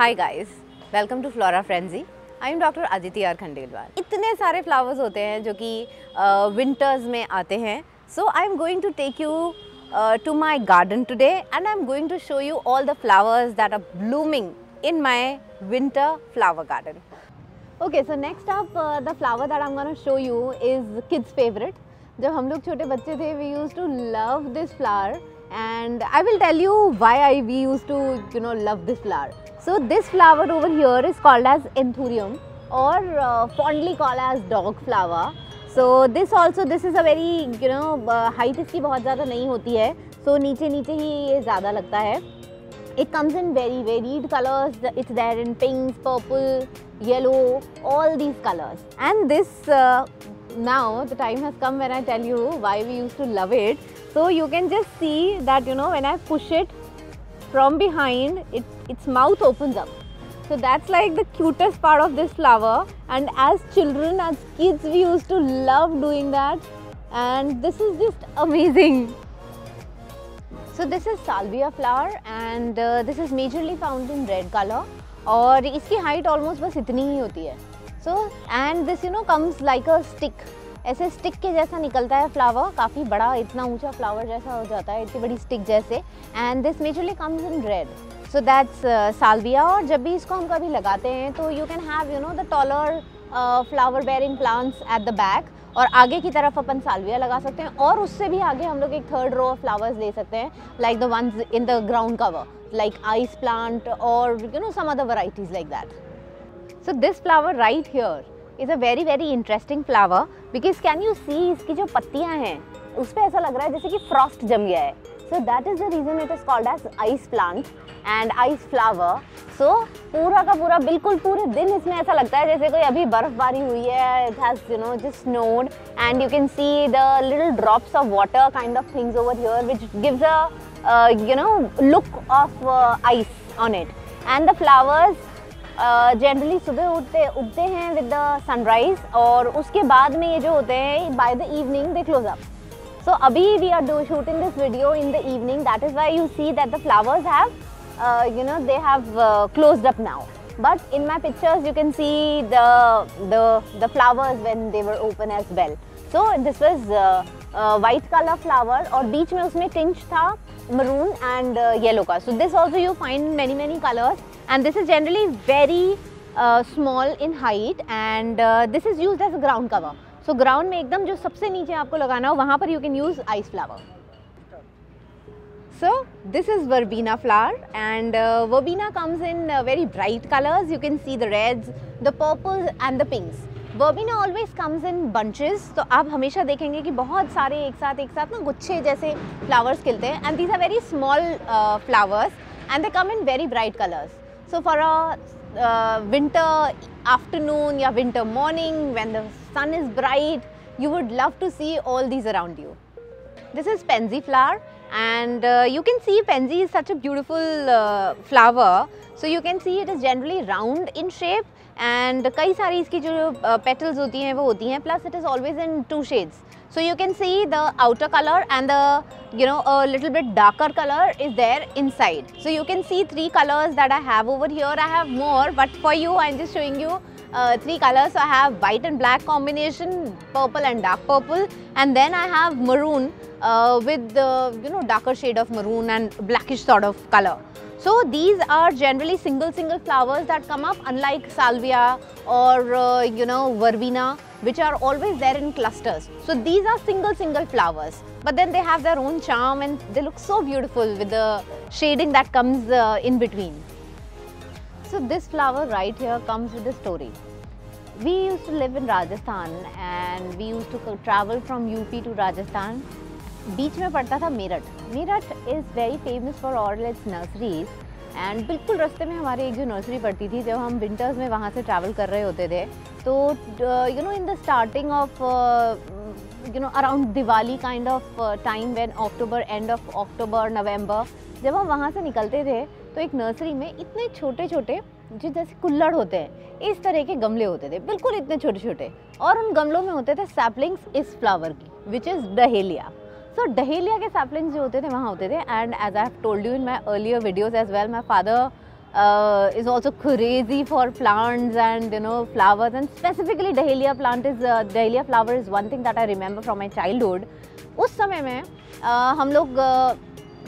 Hi guys, welcome to Flora Frenzy. I am doctor Aditi R Khandelwal. इतने सारे flowers होते हैं जो कि विंटर्स में आते हैं। So I am going to take you to my garden today and I'm going to show you all the flowers that are blooming in my winter flower garden. Okay, so next up the flower that I'm going to show you is kids favorite. जब हम लोग छोटे बच्चे थे we used to love this flower and I will tell you why we used to love this flower. So this flower over here is called as anthurium or fondly called as dog flower. So this is a very height इसकी बहुत ज़्यादा नहीं होती है, so नीचे ही ये ज़्यादा लगता है. It comes in very varied colors. It's there in pinks, purple, yellow, all these colors. And this now the time has come when I tell you why we used to love it. So you can just see that when I push it from behind, its mouth opens up. So that's like the cutest part of this flower, and as children, as kids, we used to love doing that, and this is just amazing. So this is salvia flower and this is majorly found in red color और इसकी height almost बस इतनी ही होती है. So and this comes like a stick. ऐसे stick के जैसा निकलता है फ्लावर, काफ़ी बड़ा, इतना ऊंचा फ्लावर जैसा हो जाता है, इतनी बड़ी स्टिक जैसे. And this majorly comes in red. So that's Salvia. और जब भी इसको हम कभी लगाते हैं तो you can have the taller flower bearing plants at the back, और आगे की तरफ अपन साल्विया लगा सकते हैं, और उससे भी आगे हम लोग एक थर्ड रो ऑफ फ्लावर्स ले सकते हैं, like the ones in the ground cover, like ice plant और some other varieties like that. So this flower right here is a very interesting flower because can you see इसकी जो पत्तियां हैं उस पे ऐसा लग रहा है जैसे कि फ्रॉस्ट जम गया है. So that is the reason it is called as ice plant and ice flower. So पूरा का पूरा बिल्कुल पूरे दिन इसमें ऐसा लगता है जैसे कोई अभी बर्फबारी हुई है. It has just snowed and you can see the little drops of water kind of things over here which gives a look of ice on it. And the flowers generally सुबह उगते हैं विद द सनराइज, और उसके बाद में ये जो होते हैं by the evening they close up. So अभी we are shooting this video in the evening, that is why you see that the flowers have they have closed up now. But in my pictures you can see the flowers when they were open as well. So this was white colour flower और बीच में उसमें tinge था maroon and yellow का. So this also you find many colors. And this is generally very small in height and this is used as a ground cover. So ground में एकदम जो सबसे नीचे आपको लगाना हो वहाँ पर you can use ice flower. So this is verbena flower and verbena comes in very bright colors. You can see the reds, the purples and the pinks. Verbena always comes in bunches. तो आप हमेशा देखेंगे कि बहुत सारे एक साथ ना गुच्छे जैसे flowers खिलते हैं, and these are very small flowers and they come in very bright colors. So for a winter afternoon या winter morning when the sun is bright, you would love to see all these around you. This is pansy flower and you can see pansy is such a beautiful flower. So you can see it is generally round in shape and कई सारी इसकी जो petals होती हैं वो होती हैं, plus it is always in two shades. So you can see the outer color and the a little bit darker color is there inside. So you can see three colors that I have over here. I have more, but for you I'm just showing you three colors. So I have white and black combination, purple and dark purple, and then I have maroon with the darker shade of maroon and blackish sort of color. So these are generally single flowers that come up, unlike salvia or verbena, which are always there in clusters. So these are single flowers, but then they have their own charm and they look so beautiful with the shading that comes in between. So this flower right here comes with a story. We used to live in Rajasthan and we used to travel from UP to Rajasthan. बीच में पड़ता था Meerut. Meerut is very famous for all it's nurseries and बिल्कुल रास्ते में हमारी एक जो nursery पड़ती थी, जब हम विंटर्स में वहाँ से ट्रैवल कर रहे होते थे तो in the starting of around Diwali kind of time when October, end of October November, जब हम वहाँ से निकलते थे तो एक नर्सरी में इतने छोटे जो जैसे कुल्हड़ होते हैं इस तरह के गमले होते थे, बिल्कुल इतने छोटे, और उन गमलों में होते थे सैपलिंग्स इस फ्लावर की, which is dahlia. So dahlia के सैपलिंग्स जो होते थे वहाँ होते थे, and as I have told you in my earlier videos as well, my father is also crazy for plants and flowers, and specifically dahlia plant is dahlia flower is one thing that I remember from my childhood. उस समय में हम लोग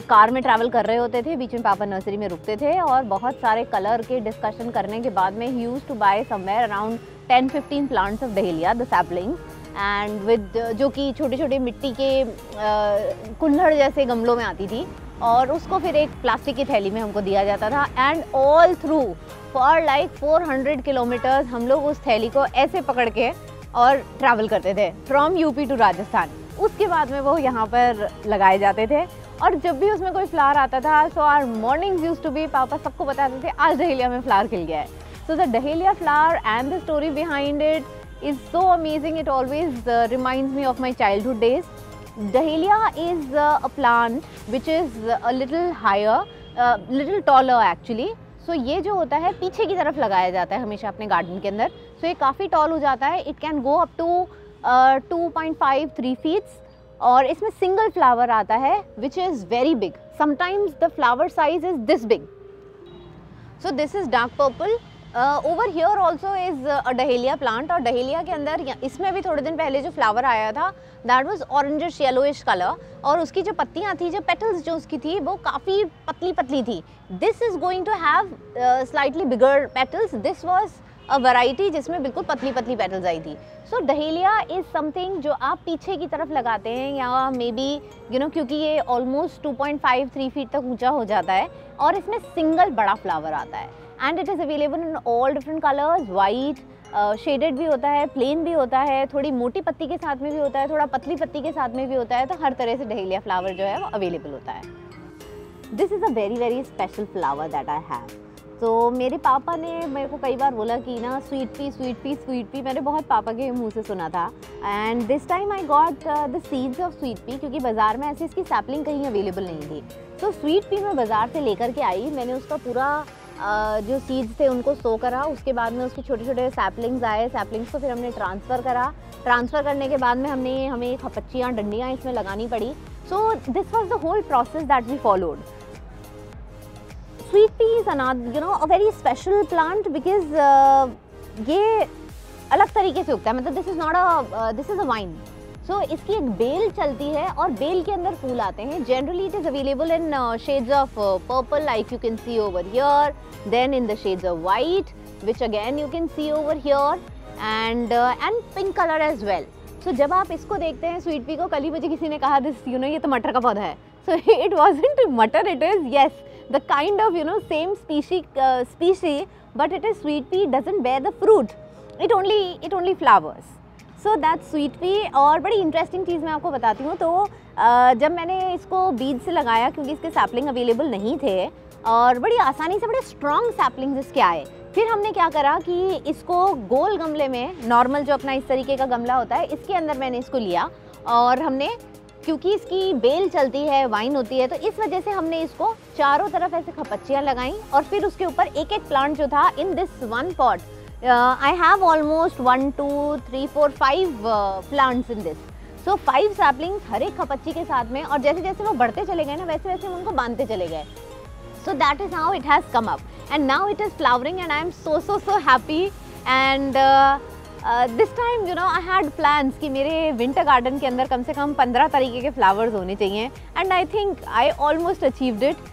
car में travel कर रहे होते थे, बीच में पापा नर्सरी में रुकते थे और बहुत सारे कलर के डिस्कशन करने के बाद में ही used to buy somewhere around 10-15 plants of dahlia, the saplings, and with जो कि छोटे छोटे मिट्टी के कुल्हड़ जैसे गमलों में आती थी, और उसको फिर एक प्लास्टिक की थैली में हमको दिया जाता था। And all through for like 400 kilometres हम लोग उस थैली को ऐसे पकड़ के और ट्रैवल करते थे फ्रॉम यूपी टू राजस्थान। उसके बाद में वो यहाँ पर लगाए जाते थे, और जब भी उसमें कोई फ्लावर आता था, so our mornings used to be, पापा सबको बताते थे आज डहेलिया में फ्लावर खिल गया है। So the dahlia flower and the story behind it is so amazing. It always reminds me of my childhood days. Dahlia is a plant which is a little higher, little taller actually. So ये जो होता है पीछे की तरफ लगाया जाता है हमेशा अपने गार्डन के अंदर। So ये काफ़ी टॉल हो जाता है। It can go up to 2.5-3 feet, और इसमें सिंगल फ्लावर आता है which is very big. Sometimes the flower size is this big. So this is dark purple. Over here also is a dahlia plant, और dahlia के अंदर इसमें भी थोड़े दिन पहले जो फ्लावर आया था that was orangish yellowish colour, और उसकी जो पत्तियाँ थी, जो पेटल्स जो उसकी थी वो काफ़ी पतली पतली थी। This is going to have slightly bigger petals, this was a variety जिसमें बिल्कुल पतली पतली पेटल्स आई थी। सो डहेलिया इज़ समथिंग जो आप पीछे की तरफ लगाते हैं, या मे बी क्योंकि ये ऑलमोस्ट 2.5-3 फीट तक ऊँचा हो जाता है, और इसमें सिंगल बड़ा फ्लावर आता है। And it is available in all different colours, white, shaded भी होता है, प्लेन भी होता है, थोड़ी मोटी पत्ती के साथ में भी होता है, थोड़ा पतली पत्ती के साथ में भी होता है, तो हर तरह से डहेलिया फ्लावर जो है वो अवेलेबल होता है। This is a very very special flower that I have. तो मेरे पापा ने मेरे को कई बार बोला कि ना स्वीट पी, मैंने बहुत पापा के मुंह से सुना था। And this time I got the seeds of sweet pea, क्योंकि बाज़ार में ऐसे इसकी सैपलिंग कहीं अवेलेबल नहीं थी। तो स्वीट पी मैं बाज़ार से लेकर के आई, मैंने उसका पूरा जो सीड्स थे उनको सो करा, उसके बाद में उसके छोटे छोटे सैपलिंग्स आए, सैपलिंग्स को फिर हमने ट्रांसफ़र करा। ट्रांसफ़र करने के बाद में हमें खपच्चियाँ, डंडियाँ इसमें लगानी पड़ी। So this was the whole process that we followed. Sweet pea is a very special plant because ये अलग तरीके से उगता है, मतलब दिस इज़ अ वाइन। सो इसकी एक बेल चलती है, और बेल के अंदर फूल आते हैं। Generally it is available in shades of purple like you can see over here, then in the shades of white which again you can see over here, and pink colour as well. So जब आप इसको देखते हैं sweet pea को, कल ही मुझे किसी ने कहा दिस ये तो मटर का पौधा है। सो इट वॉजंट मटर, it is yes the kind of same species, but it is sweet pea doesn't bear the fruit, it only flowers. So that's sweet pea. और बड़ी इंटरेस्टिंग चीज़ मैं आपको बताती हूँ। तो जब मैंने इसको बीज से लगाया, क्योंकि इसके सैपलिंग अवेलेबल नहीं थे, और बड़ी आसानी से बड़े स्ट्रॉन्ग सैपलिंग्स इसके आए, फिर हमने क्या करा कि इसको गोल गमले में, नॉर्मल जो अपना इस तरीके का गमला होता है, इसके अंदर मैंने इसको लिया, और हमने, क्योंकि इसकी बेल चलती है, वाइन होती है, तो इस वजह से हमने इसको चारों तरफ ऐसे खपच्चियाँ लगाई, और फिर उसके ऊपर एक एक प्लांट जो था in this one pot, I have almost 1, 2, 3, 4, 5 plants in this. So 5 saplings हर एक खपच्ची के साथ में, और जैसे जैसे वो बढ़ते चले गए ना, वैसे वैसे हम उनको बांधते चले गए। So that is how it has come up, and now it is flowering, and I am so happy. And this time I had plans कि मेरे विंटर गार्डन के अंदर कम से कम 15 तरीके के फ्लावर्स होने चाहिए, and I think I almost achieved it.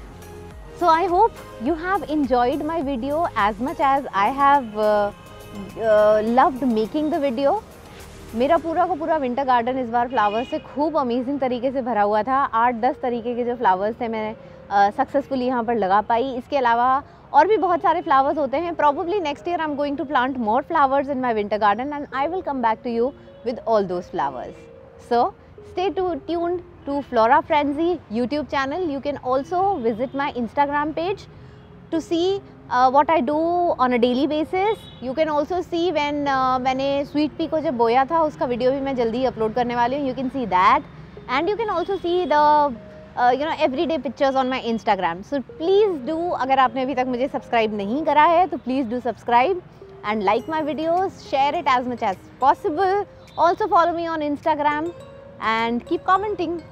So I hope you have enjoyed my video as much as I have loved making the video. मेरा पूरा का पूरा विंटर गार्डन इस बार फ्लावर्स से खूब अमेजिंग तरीके से भरा हुआ था। 8-10 तरीके के जो फ्लावर्स थे मैं सक्सेसफुली यहाँ पर लगा पाई। इसके अलावा और भी बहुत सारे फ्लावर्स होते हैं। Probably next year I'm going to plant more flowers in my winter garden, and I will come back to you with all those flowers. So stay tuned to Flora Frenzy YouTube channel. You can also visit my Instagram page to see what I do on a daily basis. You can also see when मैंने sweet pea को जब बोया था उसका video भी मैं जल्दी upload करने वाली हूँ. You can see that, and you can also see the everyday pictures on my Instagram. So please do, अगर आपने अभी तक मुझे सब्सक्राइब नहीं करा है तो please do subscribe and like my videos, share it as much as possible. Also follow me on Instagram and keep commenting.